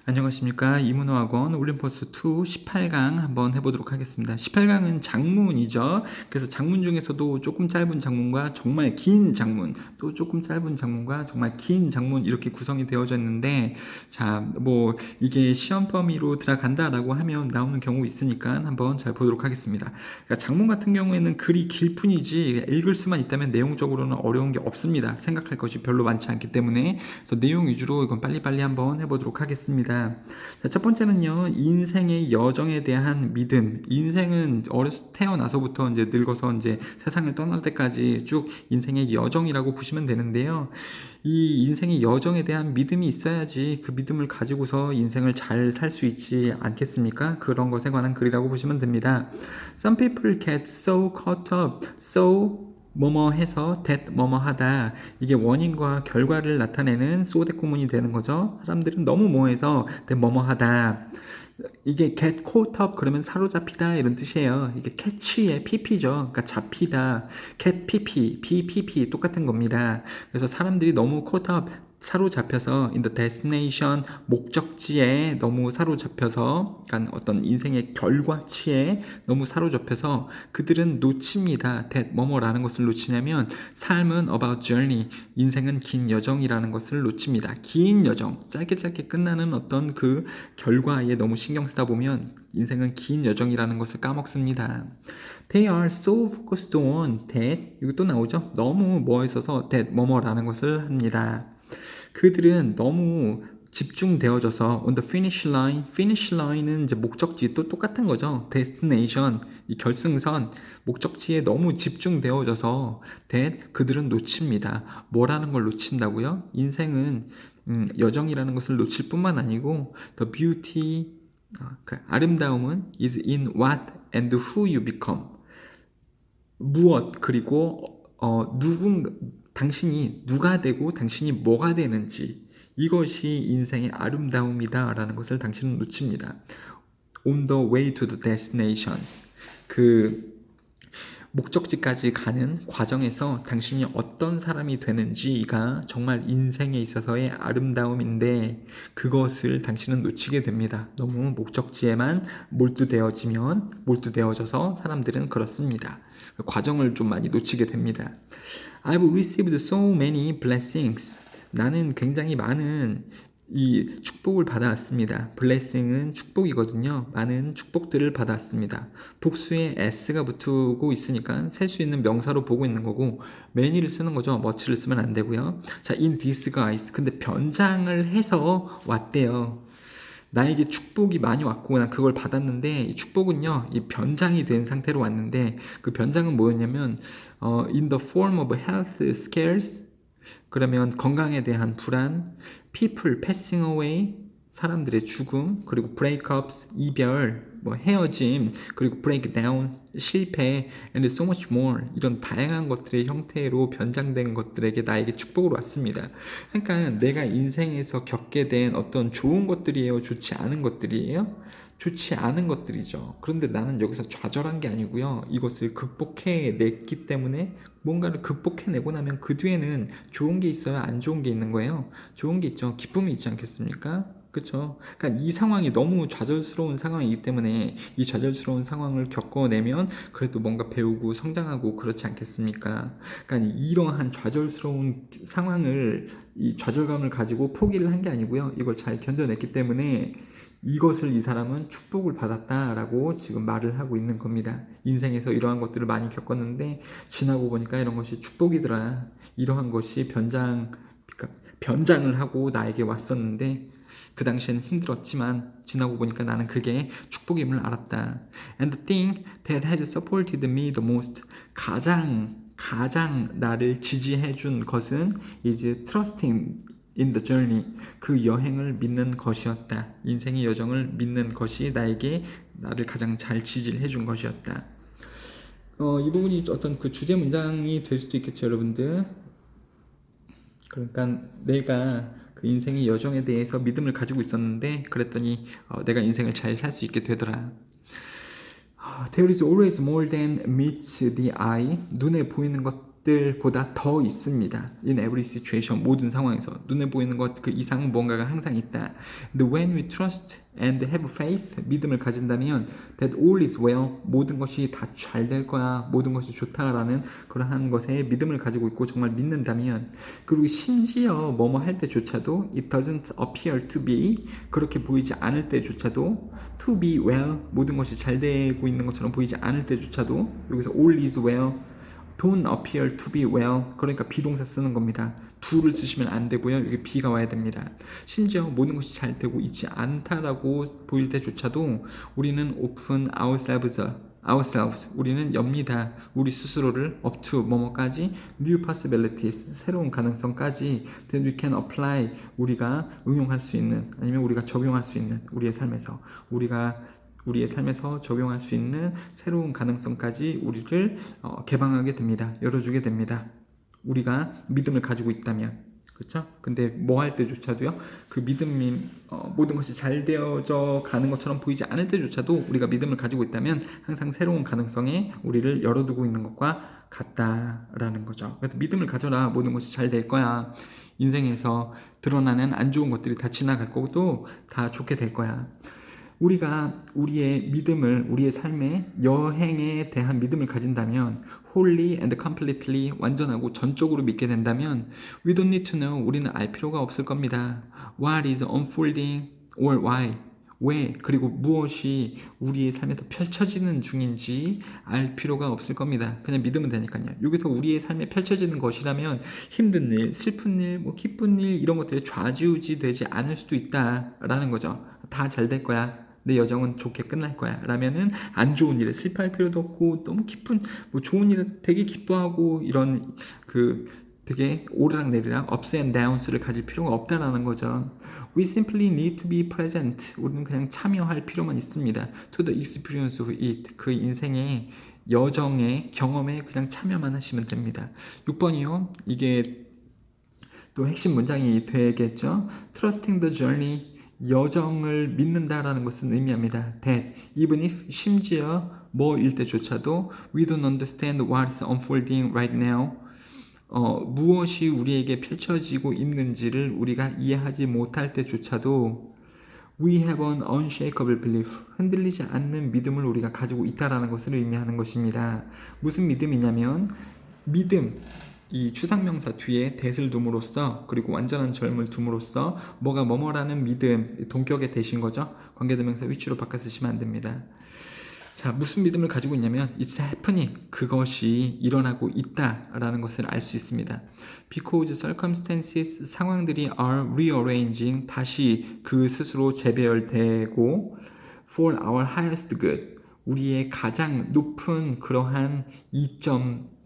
안녕하십니까. 이문호학원 올림포스 2 18강 한번 해보도록 하겠습니다. 18강은 장문이죠. 그래서 장문 중에서도 조금 짧은 장문과 정말 긴 장문, 또 조금 짧은 장문과 정말 긴 장문 이렇게 구성이 되어져 있는데, 자, 뭐 이게 시험 범위로 들어간다라고 하면 나오는 경우 있으니까 한번 잘 보도록 하겠습니다. 그러니까 장문 같은 경우에는 글이 길 뿐이지 읽을 수만 있다면 내용적으로는 어려운 게 없습니다. 생각할 것이 별로 많지 않기 때문에. 그래서 내용 위주로 이건 빨리빨리 한번 해보도록 하겠습니다. 자, 첫 번째는요, 인생의 여정에 대한 믿음. 인생은 태어나서부터 이제 늙어서 이제 세상을 떠날 때까지 쭉 인생의 여정이라고 보시면 되는데요. 이 인생의 여정에 대한 믿음이 있어야지 그 믿음을 가지고서 인생을 잘 살 수 있지 않겠습니까? 그런 것에 관한 글이라고 보시면 됩니다. Some people get so caught up, so 뭐뭐 해서 that 뭐뭐 하다. 이게 원인과 결과를 나타내는 소대구문이 되는 거죠. 사람들은 너무 뭐해서 that 뭐뭐 하다. 이게 get caught up 그러면 사로잡히다 이런 뜻이에요. 이게 catch의 pp죠. 그러니까 잡히다. get pp, bpp 똑같은 겁니다. 그래서 사람들이 너무 caught up 사로잡혀서 in the destination 목적지에 너무 사로잡혀서 그러니까 어떤 인생의 결과치에 너무 사로잡혀서 그들은 놓칩니다. that 뭐뭐라는 것을 놓치냐면 삶은 about journey 인생은 긴 여정이라는 것을 놓칩니다. 긴 여정 짧게 끝나는 어떤 그 결과에 너무 신경 쓰다 보면 인생은 긴 여정이라는 것을 까먹습니다. They are so focused on that 이거 또 나오죠. 너무 뭐 있어서 that 뭐뭐라는 것을 합니다. 그들은 너무 집중되어져서 on the finish line은 이제 목적지 또 똑같은 거죠. destination 이 결승선 목적지에 너무 집중되어져서 that 그들은 놓칩니다. 뭐라는 걸 놓친다고요? 인생은 여정이라는 것을 놓칠 뿐만 아니고 the beauty 그 아름다움은 is in what and who you become 무엇 그리고 당신이 누가 되고 당신이 뭐가 되는지 이것이 인생의 아름다움이다 라는 것을 당신은 놓칩니다. On the way to the destination 그 목적지까지 가는 과정에서 당신이 어떤 사람이 되는지가 정말 인생에 있어서의 아름다움인데 그것을 당신은 놓치게 됩니다. 너무 목적지에만 몰두되어져서 사람들은 그렇습니다. 그 과정을 좀 많이 놓치게 됩니다. I've received so many blessings. 나는 굉장히 많은 이 축복을 받아왔습니다. blessing은 축복이거든요. 많은 축복들을 받아왔습니다. 복수에 s가 붙고 있으니까 셀 수 있는 명사로 보고 있는 거고 many를 쓰는 거죠. much를 쓰면 안 되고요. 자, in disguise. 근데 변장을 해서 왔대요. 나에게 축복이 많이 왔고 난 그걸 받았는데 이 축복은요 이 변장이 된 상태로 왔는데 그 변장은 뭐였냐면 in the form of health scares 그러면 건강에 대한 불안, people passing away, 사람들의 죽음, 그리고 breakups, 이별, 뭐 헤어짐, 그리고 breakdown, 실패, and so much more 이런 다양한 것들의 형태로 변장된 것들에게 나에게 축복으로 왔습니다. 그러니까 내가 인생에서 겪게 된 어떤 좋은 것들이에요, 좋지 않은 것들이에요? 좋지 않은 것들이죠. 그런데 나는 여기서 좌절한 게 아니고요. 이것을 극복해냈기 때문에 뭔가를 극복해내고 나면 그 뒤에는 좋은 게 있어야 안 좋은 게 있는 거예요. 좋은 게 있죠. 기쁨이 있지 않겠습니까? 그렇죠. 그러니까 이 상황이 너무 좌절스러운 상황이기 때문에 이 좌절스러운 상황을 겪어내면 그래도 뭔가 배우고 성장하고 그렇지 않겠습니까? 그러니까 이러한 좌절스러운 상황을 이 좌절감을 가지고 포기를 한 게 아니고요. 이걸 잘 견뎌냈기 때문에 이것을 이 사람은 축복을 받았다라고 지금 말을 하고 있는 겁니다. 인생에서 이러한 것들을 많이 겪었는데 지나고 보니까 이런 것이 축복이더라. 이러한 것이 변장을 하고 나에게 왔었는데 그 당시엔 힘들었지만 지나고 보니까 나는 그게 축복임을 알았다. And the thing that has supported me the most 가장 나를 지지해 준 것은 is trusting in the journey 그 여행을 믿는 것이었다. 인생의 여정을 믿는 것이 나를 가장 잘 지지를 해준 것이었다. 이 부분이 어떤 그 주제 문장이 될 수도 있겠죠, 여러분들. 그러니까 내가 그 인생의 여정에 대해서 믿음을 가지고 있었는데 그랬더니 내가 인생을 잘 살 수 있게 되더라. There is always more than meets the eye. 눈에 보이는 것 것들보다 더 있습니다. In every situation, 모든 상황에서 눈에 보이는 것 그 이상 뭔가가 항상 있다. And when we trust and have faith, 믿음을 가진다면 that all is well, 모든 것이 다 잘 될 거야, 모든 것이 좋다라는 그러한 것에 믿음을 가지고 있고 정말 믿는다면, 그리고 심지어 뭐뭐 할 때조차도 it doesn't appear to be, 그렇게 보이지 않을 때조차도 to be well, 모든 것이 잘 되고 있는 것처럼 보이지 않을 때조차도, 여기서 all is well, don't appear to be well, 그러니까 비동사 쓰는 겁니다. do를 쓰시면 안 되고요. 여기 be가 와야 됩니다. 심지어 모든 것이 잘 되고 있지 않다라고 보일 때조차도 우리는 open ourselves, 우리는 엽니다. 우리 스스로를 up to 뭐뭐까지, new possibilities, 새로운 가능성까지, that we can apply, 우리가 응용할 수 있는, 아니면 우리가 적용할 수 있는, 우리의 삶에서 적용할 수 있는 새로운 가능성까지 우리를 개방하게 됩니다. 열어주게 됩니다. 우리가 믿음을 가지고 있다면, 그렇죠? 근데 뭐 할 때조차도요, 그 믿음이 모든 것이 잘 되어져 가는 것처럼 보이지 않을 때조차도 우리가 믿음을 가지고 있다면 항상 새로운 가능성에 우리를 열어두고 있는 것과 같다라는 거죠. 그래서 믿음을 가져라. 모든 것이 잘 될 거야. 인생에서 드러나는 안 좋은 것들이 다 지나갈 거고 다 좋게 될 거야. 우리가 우리의 믿음을, 우리의 삶의 여행에 대한 믿음을 가진다면, wholly and completely, 완전하고 전적으로 믿게 된다면, we don't need to know, 우리는 알 필요가 없을 겁니다. What is unfolding or why, 왜, 그리고 무엇이 우리의 삶에서 펼쳐지는 중인지 알 필요가 없을 겁니다. 그냥 믿으면 되니까요. 여기서 우리의 삶에 펼쳐지는 것이라면 힘든 일, 슬픈 일, 뭐 기쁜 일, 이런 것들이 좌지우지 되지 않을 수도 있다라는 거죠. 다 잘 될 거야. 내 여정은 좋게 끝날 거야 라면은 안 좋은 일에 슬퍼할 필요도 없고, 너무 기쁜 뭐 좋은 일에 되게 기뻐하고, 이런 그 되게 오르락내리락 ups and downs를 가질 필요가 없다라는 거죠. We simply need to be present. 우리는 그냥 참여할 필요만 있습니다. To the experience of it. 그 인생의 여정의 경험에 그냥 참여만 하시면 됩니다. 6번이요. 이게 또 핵심 문장이 되겠죠. Trusting the journey. 여정을 믿는다라는 것은 의미합니다. That even if, 심지어 뭐일 때조차도 we don't understand what's unfolding right now, 무엇이 우리에게 펼쳐지고 있는지를 우리가 이해하지 못할 때조차도 we have an unshakable belief, 흔들리지 않는 믿음을 우리가 가지고 있다라는 것을 의미하는 것입니다. 무슨 믿음이냐면, 믿음, 이 추상명사 뒤에 that을 둠으로써, 그리고 완전한 젊을 둠으로써 뭐가 뭐뭐라는 믿음, 동격의 대신 거죠. 관계대명사 위치로 바꿔 쓰시면 안 됩니다. 자, 무슨 믿음을 가지고 있냐면 it's happening, 그것이 일어나고 있다라는 것을 알 수 있습니다. Because circumstances, 상황들이 are rearranging, 다시 그 스스로 재배열되고, for our highest good, 우리의 가장 높은 그러한 이점,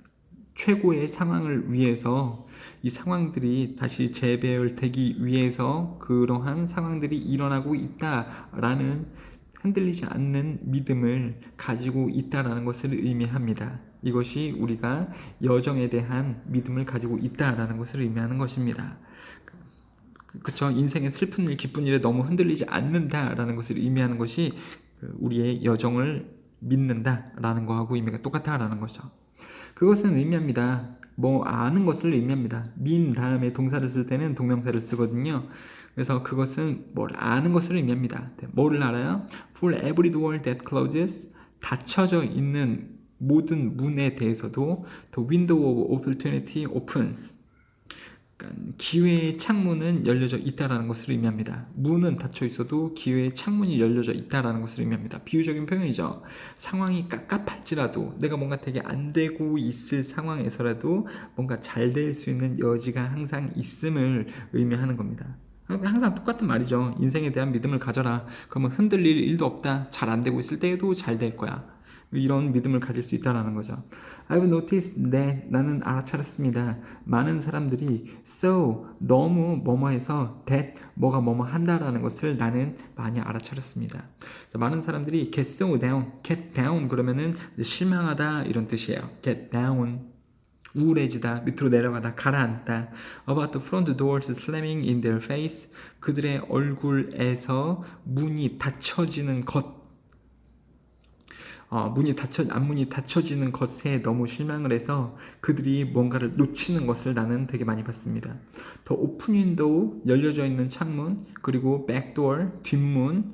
최고의 상황을 위해서, 이 상황들이 다시 재배열되기 위해서 그러한 상황들이 일어나고 있다라는, 흔들리지 않는 믿음을 가지고 있다라는 것을 의미합니다. 이것이 우리가 여정에 대한 믿음을 가지고 있다라는 것을 의미하는 것입니다. 그쵸? 인생의 슬픈 일, 기쁜 일에 너무 흔들리지 않는다라는 것을 의미하는 것이 우리의 여정을 믿는다라는 거하고 의미가 똑같다라는 거죠. 그것은 의미합니다. 뭐 아는 것을 의미합니다. 민 다음에 동사를 쓸 때는 동명사를 쓰거든요. 그래서 그것은 뭘 아는 것을 의미합니다. 뭐를 알아요? For every door that closes, 닫혀져 있는 모든 문에 대해서도 the window of opportunity opens, 그러니까 기회의 창문은 열려져 있다라는 것을 의미합니다. 문은 닫혀 있어도 기회의 창문이 열려져 있다라는 것을 의미합니다. 비유적인 표현이죠. 상황이 깝깝할지라도, 내가 뭔가 되게 안 되고 있을 상황에서라도 뭔가 잘 될 수 있는 여지가 항상 있음을 의미하는 겁니다. 항상 똑같은 말이죠. 인생에 대한 믿음을 가져라. 그러면 흔들릴 일도 없다. 잘 안 되고 있을 때에도 잘 될 거야. 이런 믿음을 가질 수 있다는 거죠. I've noticed that, 나는 알아차렸습니다. 많은 사람들이 so, 너무 뭐뭐해서 that, 뭐가 뭐뭐 한다라는 것을 나는 많이 알아차렸습니다. 많은 사람들이 get so down, get down 그러면은 실망하다 이런 뜻이에요. get down, 우울해지다, 밑으로 내려가다, 가라앉다. About the front doors slamming in their face, 그들의 얼굴에서 문이 닫혀지는 것. 앞문이 닫혀지는 것에 너무 실망을 해서 그들이 뭔가를 놓치는 것을 나는 되게 많이 봤습니다. 더 오픈 윈도우, 열려져 있는 창문, 그리고 백도어, 뒷문,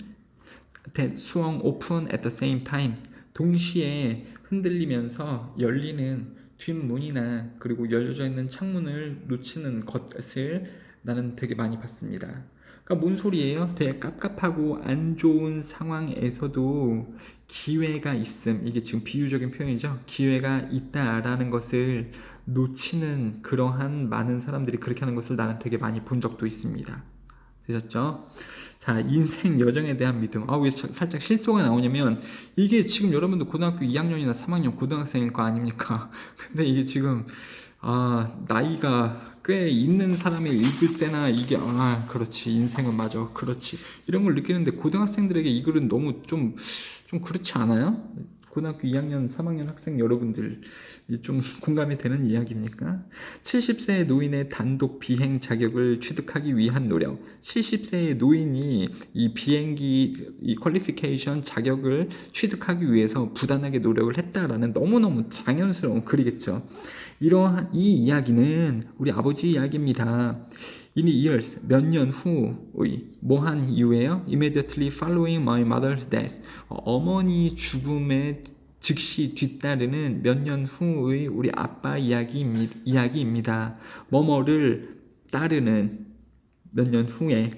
that swung open at the same time. 동시에 흔들리면서 열리는 뒷문이나 그리고 열려져 있는 창문을 놓치는 것을 나는 되게 많이 봤습니다. 그러니까 뭔 소리예요? 되게 깝깝하고 안 좋은 상황에서도 기회가 있음. 이게 지금 비유적인 표현이죠. 기회가 있다라는 것을 놓치는 그러한 많은 사람들이 그렇게 하는 것을 나는 되게 많이 본 적도 있습니다. 되셨죠? 자, 인생 여정에 대한 믿음. 왜 살짝 실소가 나오냐면, 이게 지금 여러분도 고등학교 2학년이나 3학년 고등학생일 거 아닙니까? 근데 이게 지금, 나이가 꽤 있는 사람이 읽을 때나 이게, 그렇지. 인생은 맞아. 그렇지. 이런 걸 느끼는데, 고등학생들에게 이 글은 너무 좀 그렇지 않아요? 고등학교 2학년, 3학년 학생 여러분들 좀 공감이 되는 이야기입니까? 70세의 노인의 단독 비행 자격을 취득하기 위한 노력. 70세의 노인이 이 비행기 이 퀄리피케이션 자격을 취득하기 위해서 부단하게 노력을 했다라는 너무너무 당연스러운 글이겠죠. 이러한 이 이야기는 우리 아버지 이야기입니다. In years, 몇 년 후의 뭐한 이후에요? Immediately following my mother's death. 어머니 죽음에 즉시 뒤따르는 몇 년 후의 우리 아빠 이야기입니다. 뭐뭐를 따르는 몇 년 후에.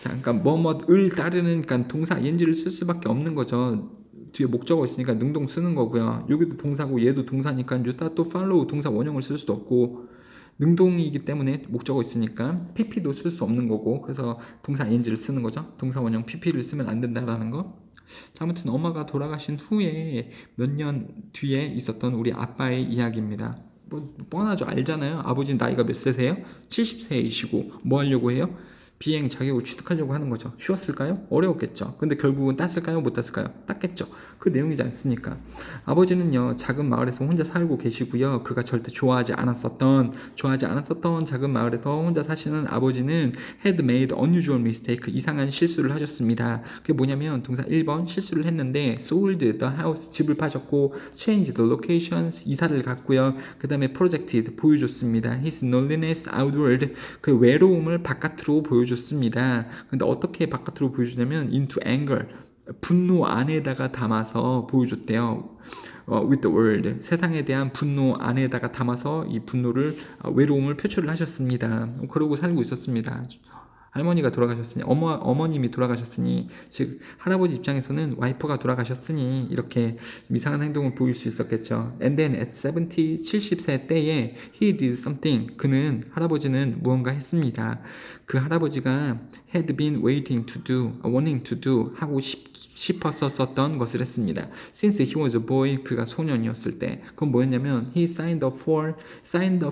자, 그러니까 뭐뭐를 따르는 그러니까 동사 ing를 쓸 수밖에 없는 거죠. 뒤에 목적어 있으니까 능동 쓰는 거고요. 여기도 동사고 얘도 동사니까 여기다 또 follow 동사 원형을 쓸 수도 없고 능동이기 때문에 목적어 있으니까 pp도 쓸 수 없는 거고 그래서 동사 ing를 쓰는 거죠. 동사 원형 pp를 쓰면 안 된다라는 거. 자, 아무튼 엄마가 돌아가신 후에 몇 년 뒤에 있었던 우리 아빠의 이야기입니다. 뭐 뻔하죠. 알잖아요. 아버지는 나이가 몇 세세요? 70세이시고 뭐 하려고 해요? 비행 자격을 취득하려고 하는 거죠. 쉬웠을까요? 어려웠겠죠. 근데 결국은 땄을까요? 못 땄을까요? 땄겠죠. 그 내용이지 않습니까? 아버지는요, 작은 마을에서 혼자 살고 계시고요. 그가 절대 좋아하지 않았었던 작은 마을에서 혼자 사시는 아버지는 had made unusual mistake, 이상한 실수를 하셨습니다. 그게 뭐냐면 동사 1번 실수를 했는데 sold the house, 집을 파셨고 changed the locations, 이사를 갔고요. 그 다음에 projected, 보여줬습니다. his loneliness outward, 그 외로움을 바깥으로 보여줬습니다. 근데 어떻게 바깥으로 보여주냐면 into anger, 분노 안에다가 담아서 보여줬대요. with the world, 세상에 대한 분노 안에다가 담아서 이 분노를 외로움을 표출을 하셨습니다. 그러고 살고 있었습니다. 할머니가 돌아가셨으니 어머님이 돌아가셨으니 즉 할아버지 입장에서는 와이프가 돌아가셨으니 이렇게 이상한 행동을 보일 수 있었겠죠. And then at 70, 70세 때에 he did something, 할아버지는 무언가 했습니다. 그 할아버지가 had been waiting to do, wanting to do, 하고 싶었었던 것을 했습니다. Since he was a boy, 그가 소년이었을 때. 그건 뭐였냐면 he signed up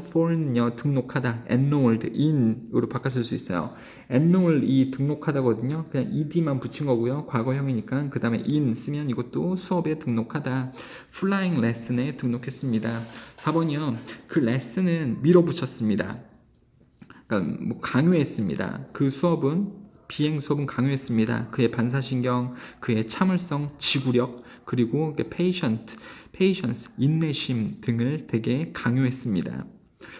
for는요 등록하다, enrolled in으로 바꿨을 수 있어요. enroll 이 등록하다거든요. 그냥 ed만 붙인 거고요. 과거형이니까 그 다음에 in 쓰면 이것도 수업에 등록하다. flying lesson에 등록했습니다. 4번이요. 그 레슨은 밀어붙였습니다. 그러니까 뭐 강요했습니다. 그 수업은 비행 수업은 강요했습니다. 그의 반사신경, 그의 참을성, 지구력, 그리고 patience, 인내심 등을 되게 강요했습니다.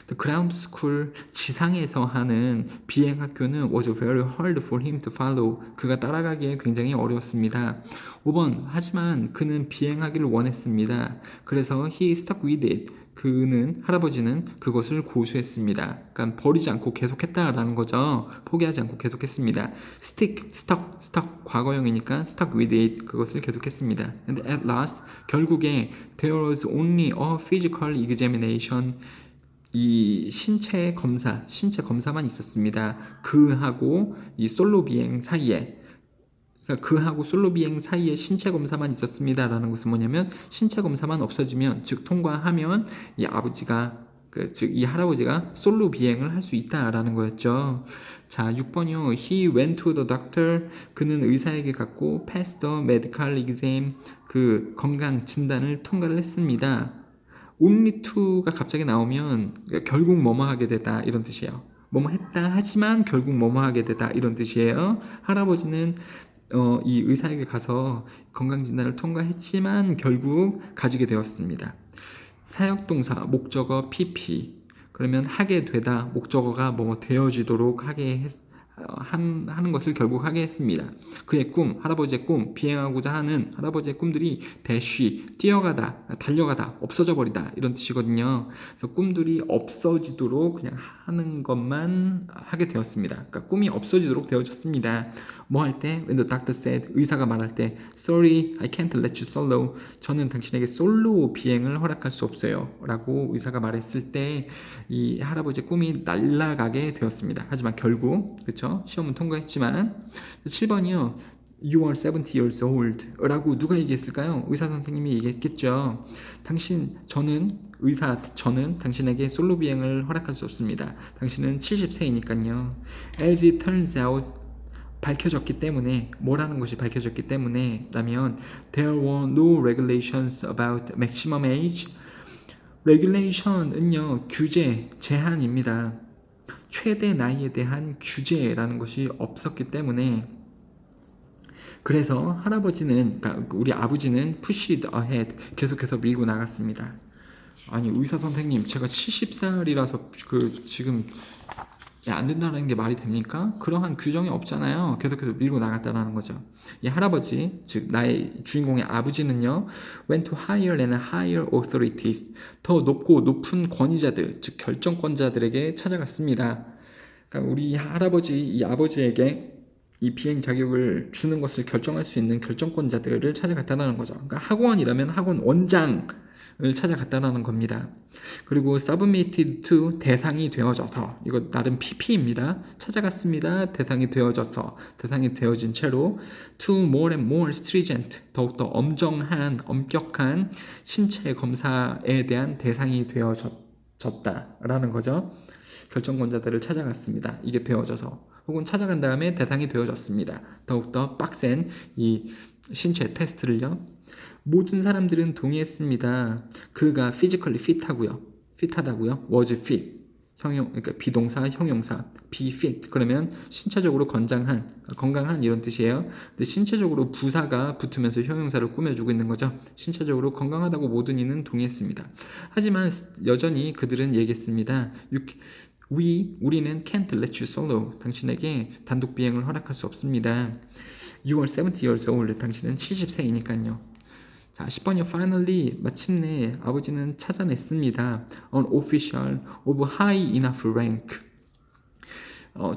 The ground school, 지상에서 하는 비행 학교는 was very hard for him to follow. 그가 따라가기에 굉장히 어려웠습니다. 5번, 하지만 그는 비행하기를 원했습니다. 그래서 he stuck with it. 할아버지는 그것을 고수했습니다. 그러니까 버리지 않고 계속했다라는 거죠. 포기하지 않고 계속했습니다. stuck, 과거형이니까 stuck with it, 그것을 계속했습니다. And at last, 결국에 there was only a physical examination, 이 신체 검사만 있었습니다. 그하고 이 솔로 비행 사이에, 그러니까 그하고 솔로 비행 사이에 신체 검사만 있었습니다라는 것은 뭐냐면 신체 검사만 없어지면, 즉 통과하면 이 할아버지가 솔로 비행을 할 수 있다라는 거였죠. 자, 6번이요. He went to the doctor. 그는 의사에게 갔고 passed the medical exam. 그 건강 진단을 통과를 했습니다. only to가 갑자기 나오면 결국 뭐뭐 하게 되다 이런 뜻이에요. 뭐뭐 했다 하지만 결국 뭐뭐 하게 되다 이런 뜻이에요. 할아버지는 이 의사에게 가서 건강진단을 통과했지만 결국 가지게 되었습니다. 사역동사 목적어 PP 그러면 하게 되다 목적어가 뭐 되어지도록 하는 것을 결국 하게 했습니다. 그의 꿈, 할아버지의 꿈, 비행하고자 하는 할아버지의 꿈들이 대쉬, 뛰어가다, 달려가다, 없어져 버리다 이런 뜻이거든요. 그래서 꿈들이 없어지도록 그냥 하는 것만 하게 되었습니다. 그러니까 꿈이 없어지도록 되어졌습니다. 뭐 할 때? When the doctor said, 의사가 말할 때 Sorry, I can't let you solo. 저는 당신에게 솔로 비행을 허락할 수 없어요. 라고 의사가 말했을 때 이 할아버지의 꿈이 날아가게 되었습니다. 하지만 결국 그쵸? 시험은 통과했지만 7번이요. You are 70 years old 라고 누가 얘기했을까요? 의사 선생님이 얘기했겠죠. 저는 당신에게 솔로 비행을 허락할 수 없습니다. 당신은 70세이니까요. As it turns out 밝혀졌기 때문에 뭐라는 것이 밝혀졌기 때문에 라면 There were no regulations about maximum age. regulation은요 규제, 제한입니다. 최대 나이에 대한 규제라는 것이 없었기 때문에 그래서 할아버지는 그러니까 우리 아버지는 pushed ahead 계속해서 밀고 나갔습니다. 아니 의사 선생님 제가 70살이라서 지금 안 된다는 게 말이 됩니까? 그러한 규정이 없잖아요. 계속해서 밀고 나갔다는 거죠. 이 할아버지, 즉 나의 주인공의 아버지는요, went to higher and higher authorities, 더 높고 높은 권위자들, 즉 결정권자들에게 찾아갔습니다. 그러니까 우리 할아버지, 이 아버지에게 이 비행 자격을 주는 것을 결정할 수 있는 결정권자들을 찾아갔다는 거죠. 그러니까 학원이라면 학원 원장을 찾아갔다는 겁니다. 그리고 submitted to 대상이 되어져서 이거 나름 PP입니다. 찾아갔습니다. 대상이 되어진 채로 to more and more stringent 더욱더 엄격한 신체 검사에 대한 대상이 되어졌다라는 거죠. 결정권자들을 찾아갔습니다. 이게 되어져서 혹은 찾아간 다음에 대상이 되어졌습니다. 더욱더 빡센 이 신체 테스트를요. 모든 사람들은 동의했습니다. 그가 physically fit하다고요. was fit. 그러니까 비동사, 형용사. be fit. 그러면 신체적으로 건강한 이런 뜻이에요. 근데 신체적으로 부사가 붙으면서 형용사를 꾸며주고 있는 거죠. 신체적으로 건강하다고 모든 이는 동의했습니다. 하지만 여전히 그들은 얘기했습니다. 우리는 can't let you solo. 당신에게 단독 비행을 허락할 수 없습니다. You are 70 years old. 당신은 70세이니까요. 자, 10번이요. Finally, 마침내 아버지는 찾아냈습니다. An official of high enough rank.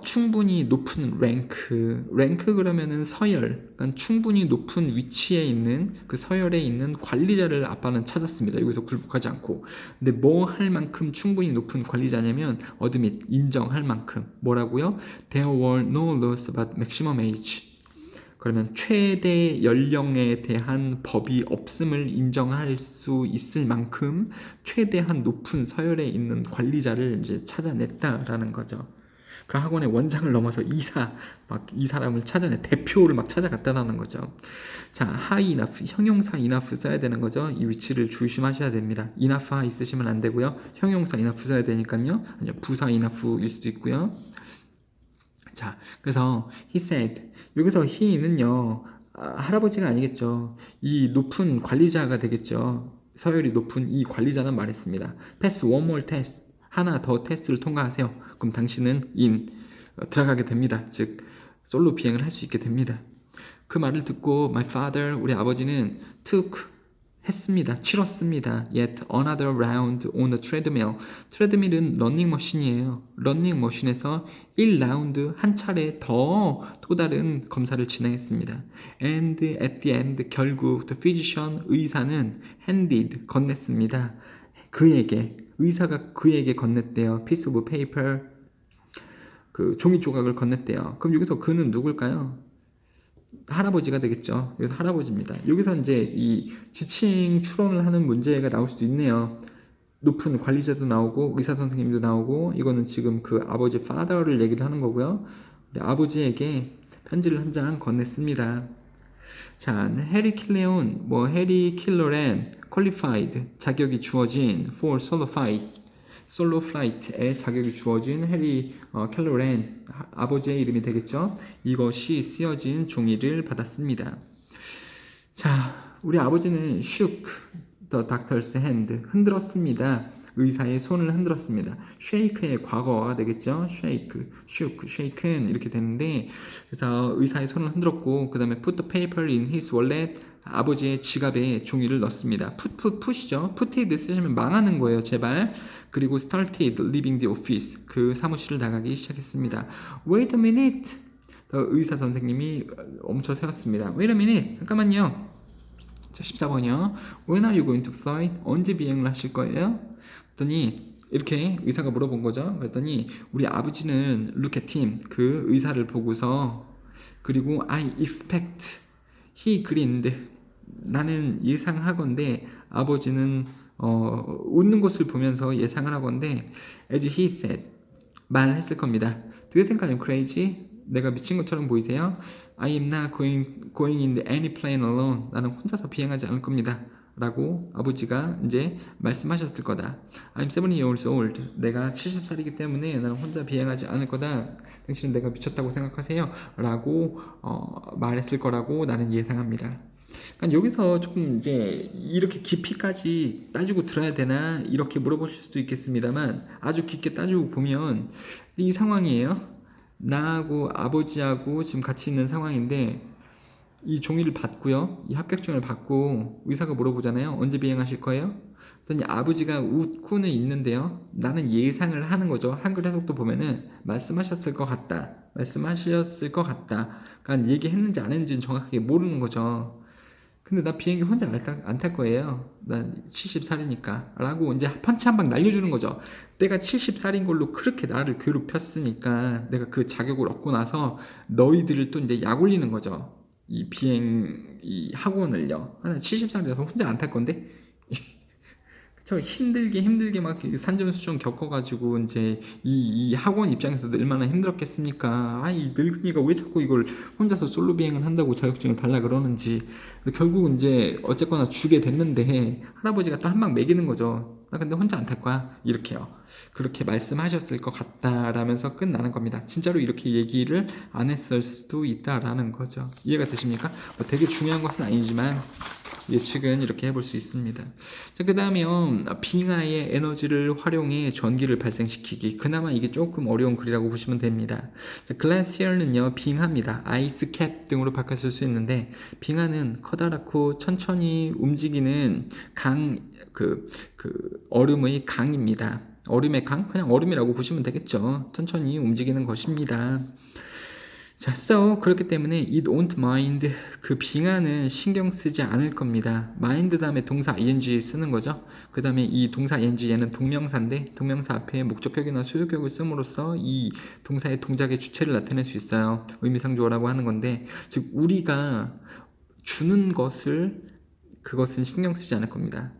충분히 높은 랭크 그러면은 서열, 그러니까 충분히 높은 위치에 있는 그 서열에 있는 관리자를 아빠는 찾았습니다. 여기서 굴복하지 않고. 근데 뭐 할 만큼 충분히 높은 관리자냐면 어드밋 인정할 만큼 뭐라고요? There were no laws about maximum age. 그러면 최대 연령에 대한 법이 없음을 인정할 수 있을 만큼 최대한 높은 서열에 있는 관리자를 이제 찾아냈다라는 거죠. 그 학원의 원장을 넘어서 이 사람을 대표를 막 찾아갔다라는 거죠. 자, high enough, 형용사 enough 써야 되는 거죠. 이 위치를 조심하셔야 됩니다. enough 있으시면 안 되고요. 형용사 enough 써야 되니까요. 아니요, 부사 enough일 수도 있고요. 자, 그래서 he said, 여기서 he는요, 할아버지가 아니겠죠. 이 높은 관리자가 되겠죠. 서열이 높은 이 관리자는 말했습니다. pass one more test. 하나 더 테스트를 통과하세요. 그럼 당신은 들어가게 됩니다. 즉 솔로 비행을 할 수 있게 됩니다. 그 말을 듣고 my father, 우리 아버지는 치렀습니다. Yet another round on the treadmill. 트레드밀은 러닝머신이에요. 러닝머신에서 1라운드 한 차례 또 다른 검사를 진행했습니다. And at the end, 결국 the physician, 의사는 건넸습니다. 의사가 그에게 건넸대요. piece of paper, 그 종이 조각을 건넸대요. 그럼 여기서 그는 누굴까요? 할아버지가 되겠죠. 여기서 할아버지입니다. 여기서 이제 이 지칭 추론을 하는 문제가 나올 수도 있네요. 높은 관리자도 나오고 의사 선생님도 나오고 이거는 지금 그 아버지 father를 얘기를 하는 거고요. 우리 아버지에게 편지를 한 장 건넸습니다. 자, 해리 킬러렌 qualified 자격이 주어진 for solo flight 솔로 플라이트에 자격이 주어진 해리 켈로렌 아버지의 이름이 되겠죠. 이것이 쓰여진 종이를 받았습니다. 자, 우리 아버지는 shook the doctor's hand, 흔들었습니다. 의사의 손을 흔들었습니다. shake의 과거가 되겠죠. shake, shook, shaken 이렇게 되는데, 그래서 의사의 손을 흔들었고, 그 다음에 put the paper in his wallet, 아버지의 지갑에 종이를 넣습니다. put이죠. put it 쓰시면 망하는 거예요, 제발. 그리고 started leaving the office, 그 사무실을 나가기 시작했습니다. Wait a minute. 의사 선생님이 멈춰 세웠습니다. Wait a minute. 잠깐만요. 자, 14번이요. When are you going to fly? 언제 비행을 하실 거예요? 그랬더니 이렇게 의사가 물어본 거죠. 그랬더니 우리 아버지는 look at him, 그 의사를 보고서, 그리고 I expect, he grinned, 나는 예상하건대, 아버지는 웃는 것을 보면서 예상을 하건대, as he said, 말했을 겁니다. Do you think I'm crazy? 내가 미친 것처럼 보이세요? I am not going in any plane alone. 나는 혼자서 비행하지 않을 겁니다. 라고 아버지가 이제 말씀하셨을 거다. I'm 70 years old. 내가 70살이기 때문에 나는 혼자 비행하지 않을 거다. 당신은 내가 미쳤다고 생각하세요? 라고 말했을 거라고 나는 예상합니다. 그러니까 여기서 조금 이제 이렇게 깊이까지 따지고 들어야 되나 이렇게 물어보실 수도 있겠습니다만, 아주 깊게 따지고 보면 이 상황이에요. 나하고 아버지하고 지금 같이 있는 상황인데, 이 종이를 받고요, 이 합격증을 받고 의사가 물어보잖아요. 언제 비행하실 거예요? 그랬더니 아버지가 웃고는 있는데요, 나는 예상을 하는 거죠. 한글 해석도 보면은 말씀하셨을 것 같다, 말씀하셨을 것 같다, 그러니까 얘기했는지 안 했는지는 정확하게 모르는 거죠. 근데 나 비행기 혼자 안 탈 거예요. 난 70살이니까. 라고 이제 펀치 한 방 날려주는 거죠. 내가 70살인 걸로 그렇게 나를 괴롭혔으니까 내가 그 자격을 얻고 나서 너희들을 또 이제 약 올리는 거죠. 이 비행, 이 학원을요. 나는 70살이라서 혼자 안 탈 건데? 저 힘들게 막 산전수전 겪어가지고 이제 이 학원 입장에서도 얼마나 힘들었겠습니까? 이 늙은이가 왜 자꾸 이걸 혼자서 솔로 비행을 한다고 자격증을 달라 그러는지. 결국 이제 어쨌거나 주게 됐는데 할아버지가 또 한 방 매기는 거죠. 나 근데 혼자 안 탈 거야. 이렇게요. 그렇게 말씀하셨을 것 같다라면서 끝나는 겁니다. 진짜로 이렇게 얘기를 안 했을 수도 있다라는 거죠. 이해가 되십니까? 되게 중요한 것은 아니지만 예측은 이렇게 해볼 수 있습니다. 자, 그 다음에요. 빙하의 에너지를 활용해 전기를 발생시키기. 그나마 이게 조금 어려운 글이라고 보시면 됩니다. 글라시얼은요, 빙하입니다. 아이스캡 등으로 바꿨을 수 있는데, 빙하는 커다랗고 천천히 움직이는 얼음의 강입니다. 얼음의 강? 그냥 얼음이라고 보시면 되겠죠. 천천히 움직이는 것입니다. 자, so 그렇기 때문에 it won't mind, 그 빙하는 신경 쓰지 않을 겁니다. mind 다음에 동사 ing 쓰는 거죠. 그 다음에 이 동사 ing, 얘는 동명사인데 동명사 앞에 목적격이나 소유격을 씀으로써 이 동사의 동작의 주체를 나타낼 수 있어요. 의미상주어라고 하는 건데, 즉 우리가 주는 그것은 신경 쓰지 않을 겁니다.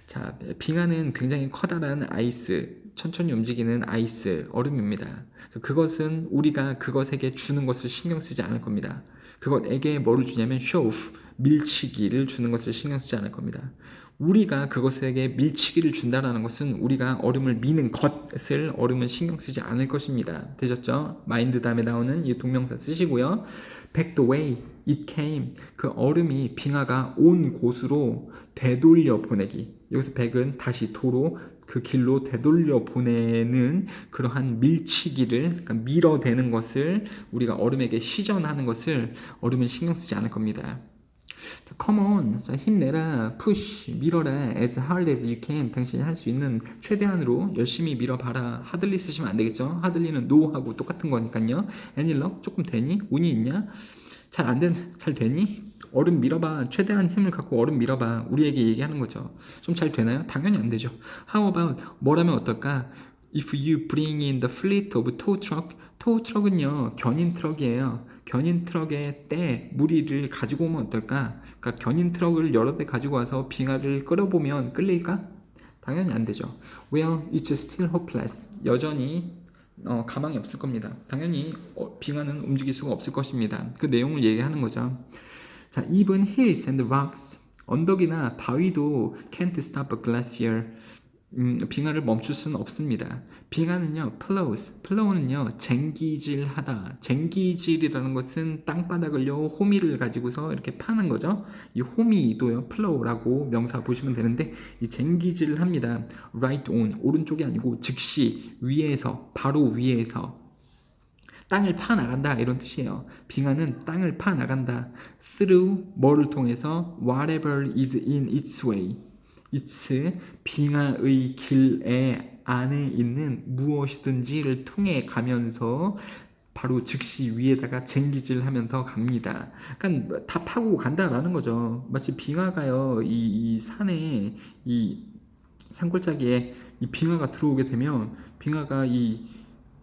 자, 빙하는 굉장히 커다란 아이스, 천천히 움직이는 아이스, 얼음입니다. 그것은 우리가 그것에게 주는 것을 신경 쓰지 않을 겁니다. 그것에게 뭐를 주냐면 shove, 밀치기를 주는 것을 신경 쓰지 않을 겁니다. 우리가 그것에게 밀치기를 준다라는 것은 우리가 얼음을 미는 것을, 얼음은 신경 쓰지 않을 것입니다. 되셨죠? mind 다음에 나오는 이 동명사 쓰시고요. back the way it came, 그 얼음이 빙하가 온 곳으로 되돌려 보내기. 여기서 back은 다시 도로, 그 길로 되돌려 보내는 그러한 밀치기를, 그러니까 밀어대는 것을, 우리가 얼음에게 시전하는 것을 얼음은 신경 쓰지 않을 겁니다. Come on, 자, 힘내라, push, 밀어라, as hard as you can, 당신이 할 수 있는 최대한으로 열심히 밀어봐라. hardly 쓰시면 안 되겠죠. hardly는 no하고 똑같은 거니까요. any luck, 조금 되니? 운이 있냐? 잘 되니? 얼음 밀어봐. 최대한 힘을 갖고 얼음 밀어봐. 우리에게 얘기하는 거죠. 좀 잘 되나요? 당연히 안 되죠. How about, 뭐라면 어떨까? If you bring in the fleet of tow truck, tow truck은요, 견인 트럭이에요. 견인 트럭에 무리를 가지고 오면 어떨까? 그러니까 견인 트럭을 여러 대 가지고 와서 빙하를 끌어보면 끌릴까? 당연히 안 되죠. Well, it's still hopeless. 여전히 가망이 없을 겁니다. 당연히 빙하는 움직일 수가 없을 것입니다. 그 내용을 얘기하는 거죠. 자, even hills and rocks, 언덕이나 바위도 can't stop a glacier. 빙하를 멈출 수는 없습니다. 빙하는요, 플로우는요, 쟁기질하다. 쟁기질이라는 것은 땅바닥을요, 호미를 가지고서 이렇게 파는 거죠. 이 호미도요, 플로우라고 명사 보시면 되는데, 이 쟁기질을 합니다. right on, 오른쪽이 아니고 즉시, 위에서, 바로 위에서. 땅을 파 나간다 이런 뜻이에요. 빙하는 땅을 파 나간다. through 뭐를 통해서 whatever is in its way. its 빙하의 길에 안에 있는 무엇이든지를 통해 가면서 바로 즉시 위에다가 쟁기질하면서 갑니다. 그러니까 다 파고 간다라는 거죠. 마치 빙하가요 이 산에 이 산골짜기에 이 빙하가 들어오게 되면 빙하가 이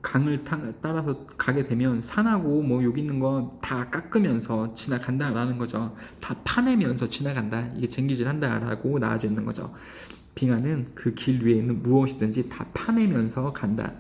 강을 따라서 가게 되면 산하고 뭐 여기 있는 거 다 깎으면서 지나간다라는 거죠. 다 파내면서 지나간다. 이게 쟁기질한다라고 나와져 있는 거죠. 빙하는 그 길 위에 있는 무엇이든지 다 파내면서 간다.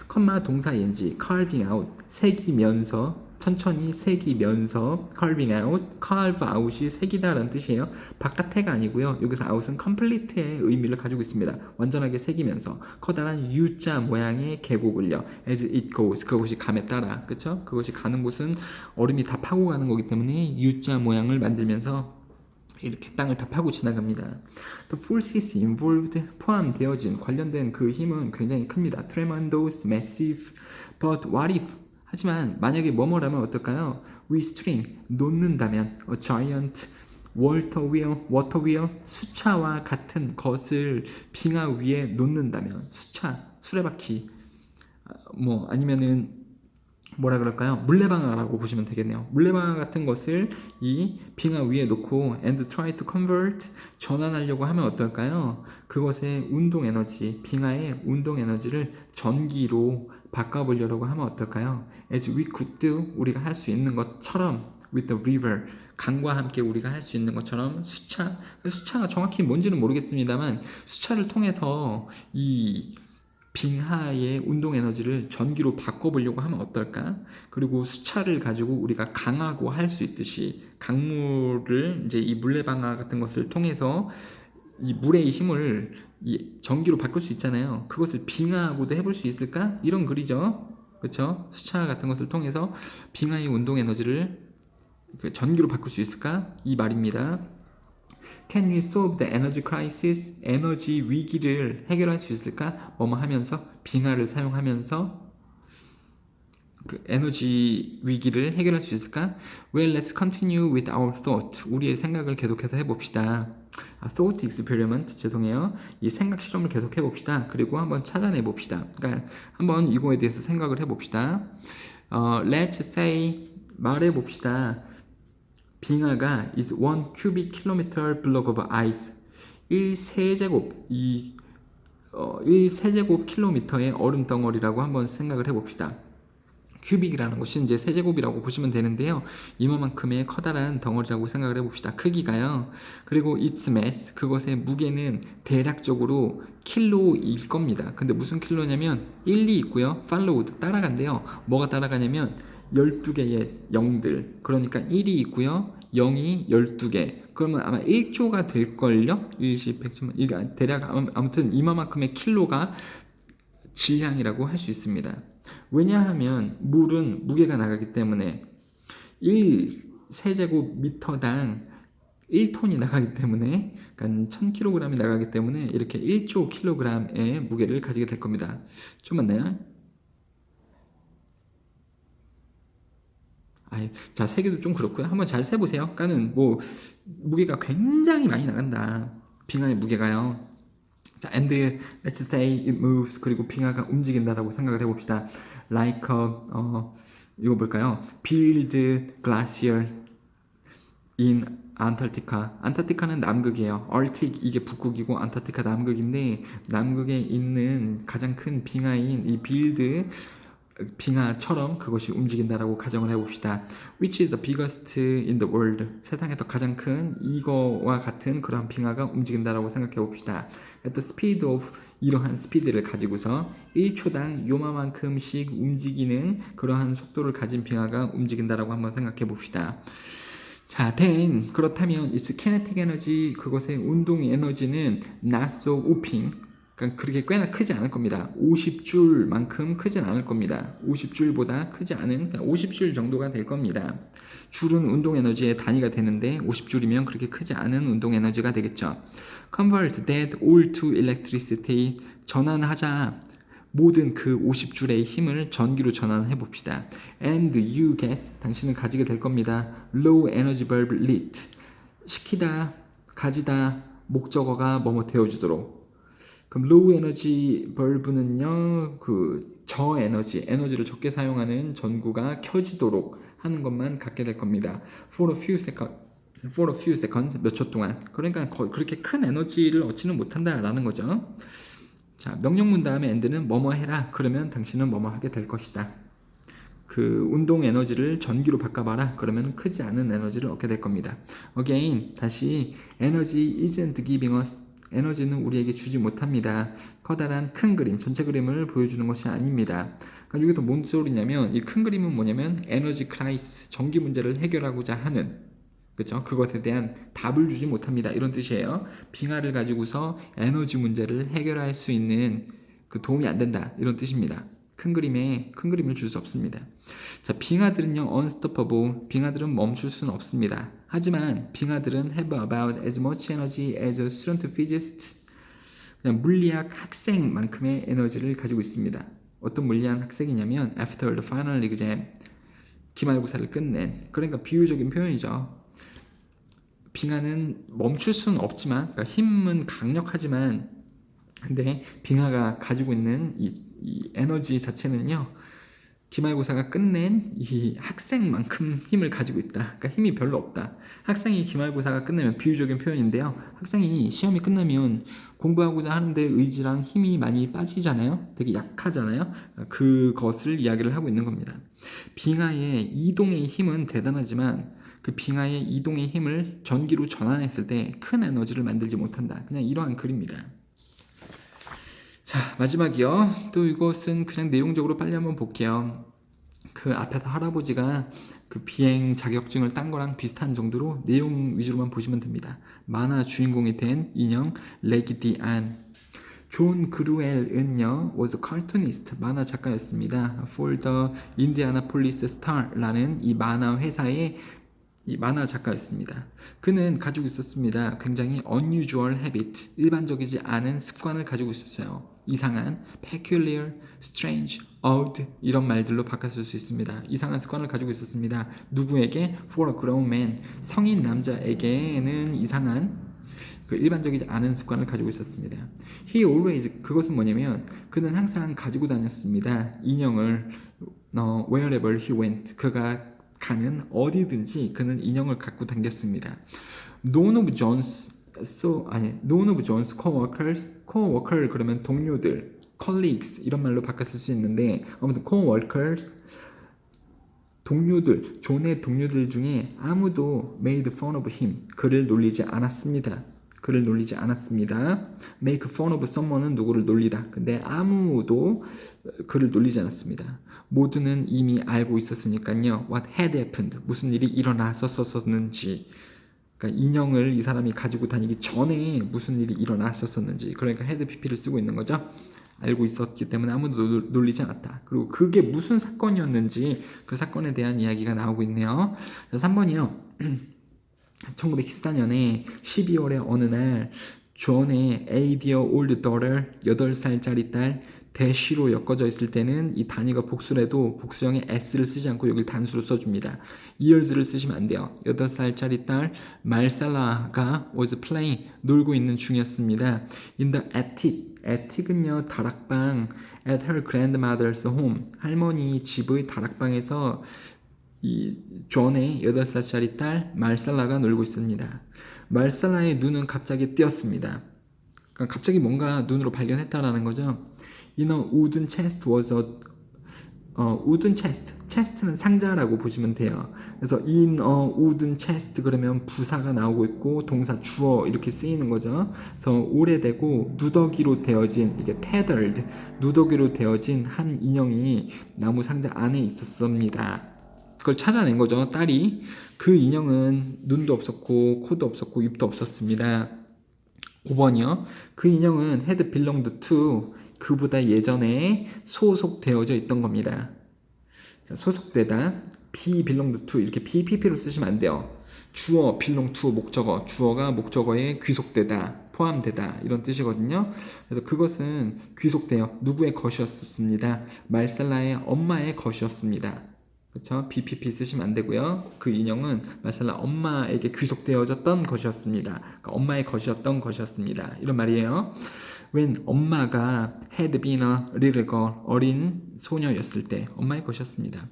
컴마 동사 ing carving out 새기면서 천천히 새기면서 carving out, carve out이 새기다라는 뜻이에요. 바깥에가 아니고요. 여기서 out은 complete의 의미를 가지고 있습니다. 완전하게 새기면서 커다란 U자 모양의 계곡을요. as it goes 그것이 감에 따라 그렇죠? 그것이 가는 곳은 얼음이 다 파고 가는 거기 때문에 U자 모양을 만들면서 이렇게 땅을 다 파고 지나갑니다. The forces involved 포함되어진 관련된 그 힘은 굉장히 큽니다. Tremendous, massive, but what if? 하지만 만약에 뭐뭐라면 어떨까요? We string 놓는다면 a giant water wheel 수차와 같은 것을 빙하 위에 놓는다면 수차 수레바퀴 뭐 아니면은 뭐라 그럴까요? 물레방아라고 보시면 되겠네요. 물레방아 같은 것을 이 빙하 위에 놓고 and try to convert 전환하려고 하면 어떨까요? 그것의 운동 에너지, 빙하의 운동 에너지를 전기로 바꿔보려고 하면 어떨까요? As we could do 우리가 할 수 있는 것처럼 with the river 강과 함께 우리가 할 수 있는 것처럼 수차가 정확히 뭔지는 모르겠습니다만 수차를 통해서 이 빙하의 운동 에너지를 전기로 바꿔보려고 하면 어떨까? 그리고 수차를 가지고 우리가 강하고 할 수 있듯이 강물을 이제 이 물레방아 같은 것을 통해서 이 물의 힘을 이 전기로 바꿀 수 있잖아요. 그것을 빙하하고도 해볼 수 있을까? 이런 글이죠. 그렇죠? 수차 같은 것을 통해서 빙하의 운동 에너지를 전기로 바꿀 수 있을까? 이 말입니다. Can we solve the energy crisis? 에너지 위기를 해결할 수 있을까? 뭐뭐 하면서 빙하를 사용하면서 그 에너지 위기를 해결할 수 있을까? Well, let's continue with our thought. 우리의 생각을 계속해서 해봅시다. thought experiment 죄송해요. 이 생각 실험을 계속 해봅시다. 그리고 한번 찾아내 봅시다. 그러니까 한번 이거에 대해서 생각을 해봅시다. Let's say 말해봅시다. 빙하가 is 1 cubic kilometer block of ice 1세제곱 킬로미터의 얼음 덩어리라고 한번 생각을 해봅시다. 큐빅이라는 것이 이제 세제곱이라고 보시면 되는데요. 이만큼의 커다란 덩어리라고 생각을 해봅시다. 크기가요. 그리고 its mass, 그것의 무게는 대략적으로 킬로일 겁니다. 근데 무슨 킬로냐면 1이 있고요. followed, 따라간대요. 뭐가 따라가냐면 12개의 0들. 그러니까 1이 있고요. 0이 12개. 그러면 아마 1조가 될걸요? 1십, 100만, 대략 아무튼 이만큼의 킬로가 질량이라고 할 수 있습니다. 왜냐하면 물은 무게가 나가기 때문에 1세제곱미터당 1톤이 나가기 때문에 그러니까 1000kg이 나가기 때문에 이렇게 1조 킬로그램의 무게를 가지게 될 겁니다. 좀 맞나요? 자, 세계도 좀 그렇고요. 한번 잘 세보세요. 그러니까는 뭐 무게가 굉장히 많이 나간다. 빙하의 무게가요. 자, and let's say it moves. 그리고 빙하가 움직인다라고 생각을 해봅시다. Like 이거 볼까요? Build glacier in 안타르티카. 안타르티카는 남극이에요. Arctic 이게 북극이고 안타르티카 남극인데 남극에 있는 가장 큰 빙하인 이 빌드 빙하처럼 그것이 움직인다라고 가정을 해봅시다. Which is the biggest in the world? 세상에서 가장 큰 이거와 같은 그러한 빙하가 움직인다라고 생각해 봅시다. At the speed of 이러한 스피드를 가지고서 1초당 요만큼씩 움직이는 그러한 속도를 가진 빙하가 움직인다라고 한번 생각해 봅시다. 자, then 그렇다면 its kinetic energy 그것의 운동 에너지는 not so whooping 그러니까 그렇게 꽤나 크지 않을 겁니다. 50줄만큼 크진 않을 겁니다. 50줄보다 크지 않은 50줄 정도가 될 겁니다. 줄은 운동 에너지의 단위가 되는데 50줄이면 그렇게 크지 않은 운동 에너지가 되겠죠. Convert that all to electricity. 전환하자. 모든 그 50줄의 힘을 전기로 전환해 봅시다. And you get, 당신은 가지게 될 겁니다. Low energy bulb lit. 시키다, 가지다, 목적어가 뭐뭐 되어주도록. 그럼 low energy bulb는요, 그 에너지를 적게 사용하는 전구가 켜지도록 하는 것만 갖게 될 겁니다. For a few seconds, 몇 초 동안. 그러니까 그렇게 큰 에너지를 얻지는 못한다라는 거죠. 자, 명령문 다음에 and는 뭐뭐 해라. 그러면 당신은 뭐뭐 하게 될 것이다. 그 운동 에너지를 전기로 바꿔봐라. 그러면 크지 않은 에너지를 얻게 될 겁니다. Again, 다시 energy isn't giving us. 에너지는 우리에게 주지 못합니다. 커다란 큰 그림, 전체 그림을 보여주는 것이 아닙니다. 그러니까 이게 또 뭔 소리냐면 이 큰 그림은 뭐냐면 에너지 크라이스, 전기 문제를 해결하고자 하는, 그렇죠? 그것에 대한 답을 주지 못합니다. 이런 뜻이에요. 빙하를 가지고서 에너지 문제를 해결할 수 있는 그 도움이 안 된다. 이런 뜻입니다. 큰 그림을 줄 수 없습니다. 자, 빙하들은요, unstoppable. 빙하들은 멈출 수는 없습니다. 하지만 빙하들은 have about as much energy as a student physicist. 그냥 물리학 학생만큼의 에너지를 가지고 있습니다. 어떤 물리학 학생이냐면 after the final exam. 기말고사를 끝낸. 그러니까 비유적인 표현이죠. 빙하는 멈출 수는 없지만, 그러니까 힘은 강력하지만, 근데 빙하가 가지고 있는 이 에너지 자체는요, 기말고사가 끝낸 이 학생만큼 힘을 가지고 있다. 그러니까 힘이 별로 없다. 학생이 기말고사가 끝나면 비유적인 표현인데요. 학생이 시험이 끝나면 공부하고자 하는데 의지랑 힘이 많이 빠지잖아요. 되게 약하잖아요. 그것을 이야기를 하고 있는 겁니다. 빙하의 이동의 힘은 대단하지만 그 빙하의 이동의 힘을 전기로 전환했을 때 큰 에너지를 만들지 못한다. 그냥 이러한 글입니다. 자, 마지막이요. 또 이것은 그냥 내용적으로 빨리 한번 볼게요. 그 앞에서 할아버지가 그 비행 자격증을 딴 거랑 비슷한 정도로 내용 위주로만 보시면 됩니다. 만화 주인공이 된 인형 레기디안. 존 그루엘은요, was a cartoonist, 만화 작가였습니다. For the Indianapolis Star라는 이 만화 회사의 이 만화 작가였습니다. 그는 가지고 있었습니다. 굉장히 unusual habit, 일반적이지 않은 습관을 가지고 있었어요. 이상한, peculiar, strange, odd 이런 말들로 바꿨을 수 있습니다. 이상한 습관을 가지고 있었습니다. 누구에게? For a grown man, 성인 남자에게는 이상한 그 일반적이지 않은 습관을 가지고 있었습니다. He always, 그것은 뭐냐면 그는 항상 가지고 다녔습니다. 인형을 wherever he went, 그가 가는 어디든지 그는 인형을 갖고 다녔습니다. None of John's coworkers 그러면 동료들, colleagues 이런 말로 바꿨을 수 있는데 아무튼 coworkers 동료들, 존의 동료들 중에 아무도 made fun of him, 그를 놀리지 않았습니다. make fun of someone은 누구를 놀리다. 근데 아무도 그를 놀리지 않았습니다. 모두는 이미 알고 있었으니까요. What had happened? 무슨 일이 일어났었는지. 그러니까 인형을 이 사람이 가지고 다니기 전에 무슨 일이 일어났었는지. 그러니까 had pp를 쓰고 있는 거죠. 알고 있었기 때문에 아무도 놀리지 않았다. 그리고 그게 무슨 사건이었는지 그 사건에 대한 이야기가 나오고 있네요. 자, 3번이요. 1914년에 12월의 어느 날 존의 8-year old daughter, 8살짜리 딸 대시로 엮어져 있을 때는 이 단위가 복수래도 복수형의 s를 쓰지 않고 여기 단수로 써줍니다. years를 쓰시면 안 돼요. 8살짜리 딸 말살라가 was playing, 놀고 있는 중이었습니다. in the attic은요 다락방, at her grandmother's home, 할머니 집의 다락방에서 이 존의 8살짜리 딸 말살라가 놀고 있습니다. 말살라의 눈은 갑자기 띄었습니다. 그러니까 갑자기 뭔가 눈으로 발견했다라는 거죠. In a wooden chest was a wooden chest. chest는 상자라고 보시면 돼요. 그래서 in a wooden chest 그러면 부사가 나오고 있고 동사 주어 이렇게 쓰이는 거죠. 그래서 오래되고 누더기로 되어진, 이게 tethered, 누더기로 되어진 한 인형이 나무 상자 안에 있었습니다. 그걸 찾아낸 거죠, 딸이. 그 인형은 눈도 없었고 코도 없었고 입도 없었습니다. 5번이요. 그 인형은 had belonged to 그보다 예전에 소속되어져 있던 겁니다. 자, 소속되다 be belonged to 이렇게 BPP로 쓰시면 안 돼요. 주어 belong to 목적어 주어가 목적어에 귀속되다 포함되다 이런 뜻이거든요. 그래서 그것은 귀속되어 누구의 것이었습니다. 말살라의 엄마의 것이었습니다. 그렇죠? BPP 쓰시면 안 되고요. 그 인형은 말살라 엄마에게 귀속되어졌던 것이었습니다. 그러니까 엄마의 것이었던 것이었습니다. 이런 말이에요. when 엄마가 had been a little girl 어린 소녀였을 때 엄마의 것이었습니다.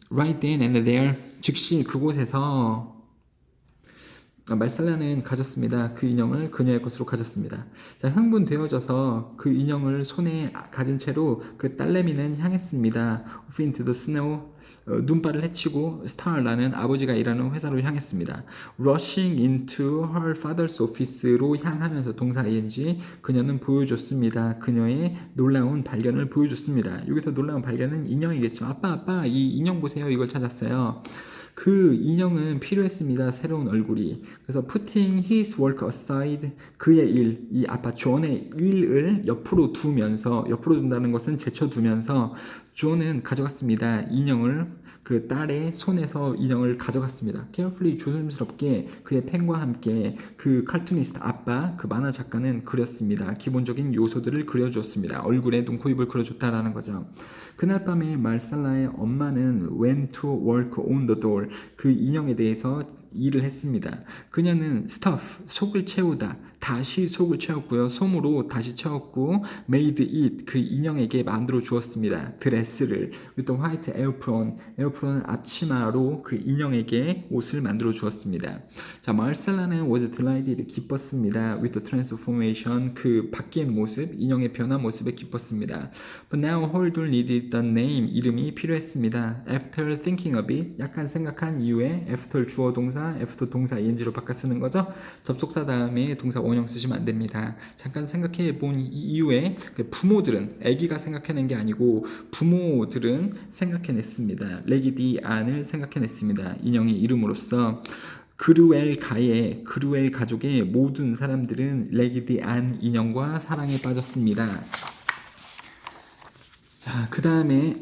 Right then and there 즉시 그곳에서 말살라는 가졌습니다. 그 인형을 그녀의 것으로 가졌습니다. 자, 흥분되어져서 그 인형을 손에 가진 채로 그 딸내미는 향했습니다. Off into the snow 눈발을 헤치고 스타라는 아버지가 일하는 회사로 향했습니다. Rushing into her father's office로 향하면서 동사 ing 그녀는 보여줬습니다. 그녀의 놀라운 발견을 보여줬습니다. 여기서 놀라운 발견은 인형이겠죠. 아빠 이 인형 보세요. 이걸 찾았어요. 그 인형은 필요했습니다. 새로운 얼굴이. 그래서 putting his work aside 그의 일, 이 아빠 존의 일을 옆으로 두면서 옆으로 둔다는 것은 제쳐두면서 존은 가져갔습니다. 인형을 그 딸의 손에서 인형을 가져갔습니다. carefully 조심스럽게 그의 펜과 함께 그 칼투니스트 아빠 그 만화 작가는 그렸습니다. 기본적인 요소들을 그려주었습니다. 얼굴에 눈, 코, 입을 그려줬다라는 거죠. 그날 밤에 말살라의 엄마는 went to work on the doll 그 인형에 대해서 일을 했습니다. 그녀는 stuff 속을 채우다 다시 속을 채웠고요. 솜으로 다시 채웠고 made it 그 인형에게 만들어 주었습니다. 드레스를 with a white apron apron은 앞치마로 그 인형에게 옷을 만들어 주었습니다. 자, 마르셀라는 was delighted 기뻤습니다. with the transformation 그 바뀐 모습 인형의 변한 모습에 기뻤습니다. But now 홀돌 needed the name 이름이 필요했습니다. After thinking of it 약간 생각한 이후에 after 주어 동사 after 동사 ing로 바꿔 쓰는 거죠. 접속사 다음에 동사 원형 쓰시면 안 됩니다. 잠깐 생각해 본 이후에 부모들은 아기가 생각해낸 게 아니고 부모들은 생각해냈습니다. 레기디 안을 생각해냈습니다. 인형의 이름으로서 그루엘 가족의 모든 사람들은 레기디 안 인형과 사랑에 빠졌습니다. 자, 그 다음에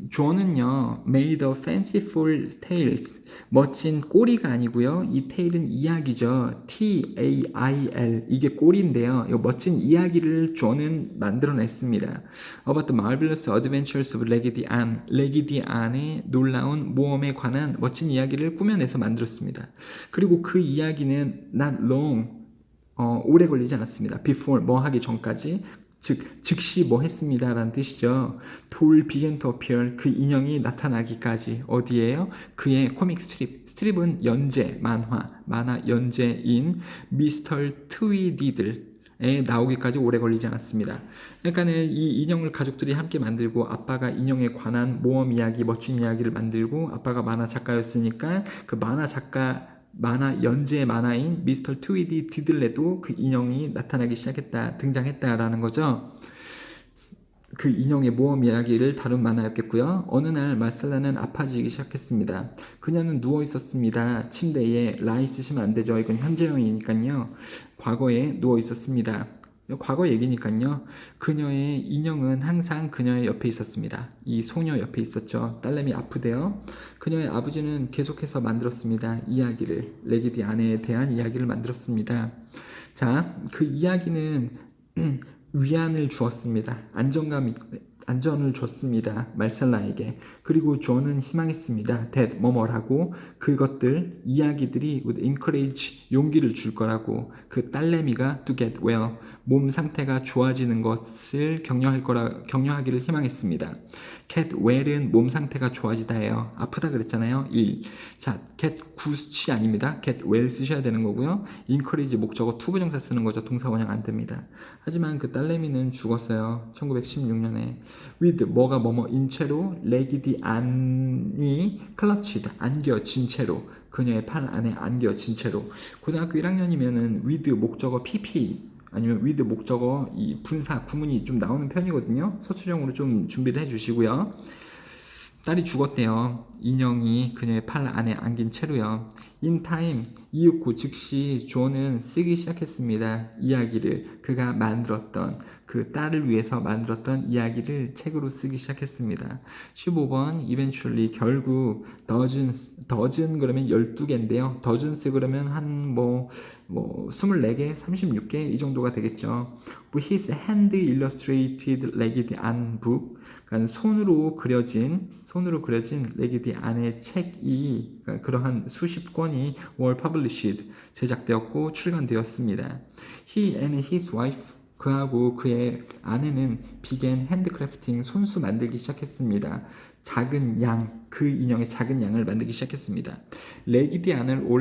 존은요 made a fanciful tales 멋진 꼬리가 아니고요 이 테일은 이야기죠. T-A-I-L 이게 꼬리인데요. 이 멋진 이야기를 존은 만들어냈습니다. About the marvelous adventures of 레기디 안 레기디 안의 놀라운 모험에 관한 멋진 이야기를 꾸며내서 만들었습니다. 그리고 그 이야기는 not long 오래 걸리지 않았습니다. before 뭐 하기 전까지 즉시 뭐 했습니다 라는 뜻이죠. 돌 began to appear 그 인형이 나타나기까지 어디에요? 그의 코믹 스트립은 연재 만화 연재인 미스터 트위디들에 나오기까지 오래 걸리지 않았습니다. 그러니까는 이 인형을 가족들이 함께 만들고 아빠가 인형에 관한 모험 이야기 멋진 이야기를 만들고 아빠가 만화 작가였으니까 그 만화 연재 만화인 미스터 트위디 디들레도 그 인형이 나타나기 시작했다 등장했다라는 거죠. 그 인형의 모험 이야기를 다룬 만화였겠고요. 어느 날 마셀라는 아파지기 시작했습니다. 그녀는 누워 있었습니다. 침대에 lie 쓰시면 안 되죠. 이건 현재형이니까요. 과거에 누워 있었습니다. 과거 얘기니까요. 그녀의 인형은 항상 그녀의 옆에 있었습니다. 이 소녀 옆에 있었죠. 딸내미 아프대요. 그녀의 아버지는 계속해서 만들었습니다. 이야기를 레기디 아내에 대한 이야기를 만들었습니다. 자, 그 이야기는 위안을 주었습니다. 안전을 줬습니다. 말살라에게. 그리고 존은 희망했습니다. that 뭐뭐라고 그것들 이야기들이 would encourage 용기를 줄 거라고 그 딸내미가 to get well 몸 상태가 좋아지는 것을 격려하기를 희망했습니다. get well은 몸 상태가 좋아지다예요. 아프다 그랬잖아요. 1. 자, get good이 아닙니다. get well 쓰셔야 되는 거고요. encourage 목적어 투부정사 쓰는 거죠. 동사 원형 안 됩니다. 하지만 그 딸내미는 죽었어요. 1916년에 with 뭐가 뭐뭐인 채로 레기디 안이 클러치드 안겨진 채로 그녀의 팔 안에 안겨진 채로 고등학교 1학년이면은 with 목적어 pp 아니면 with 목적어 이 분사 구문이 좀 나오는 편이거든요. 서술형으로 좀 준비를 해주시고요. 딸이 죽었대요. 인형이 그녀의 팔 안에 안긴 채로요. in time 이윽고 즉시 존은 쓰기 시작했습니다. 이야기를 그가 만들었던 그 딸을 위해서 만들었던 이야기를 책으로 쓰기 시작했습니다. 15번 eventually 결국 dozen 그러면 12개인데요. dozens 그러면 한 24개, 36개 이 정도가 되겠죠. His hand illustrated 레기디 안 book 그러니까 손으로 그려진 레기디 안의 책이 그러니까 그러한 수십 권이 were published 제작되었고 출간되었습니다. He and his wife 그하고 그의 아내는 began handcrafting 손수 만들기 시작했습니다. 작은 양, 그 인형의 작은 양을 만들기 시작했습니다. 레기디 안을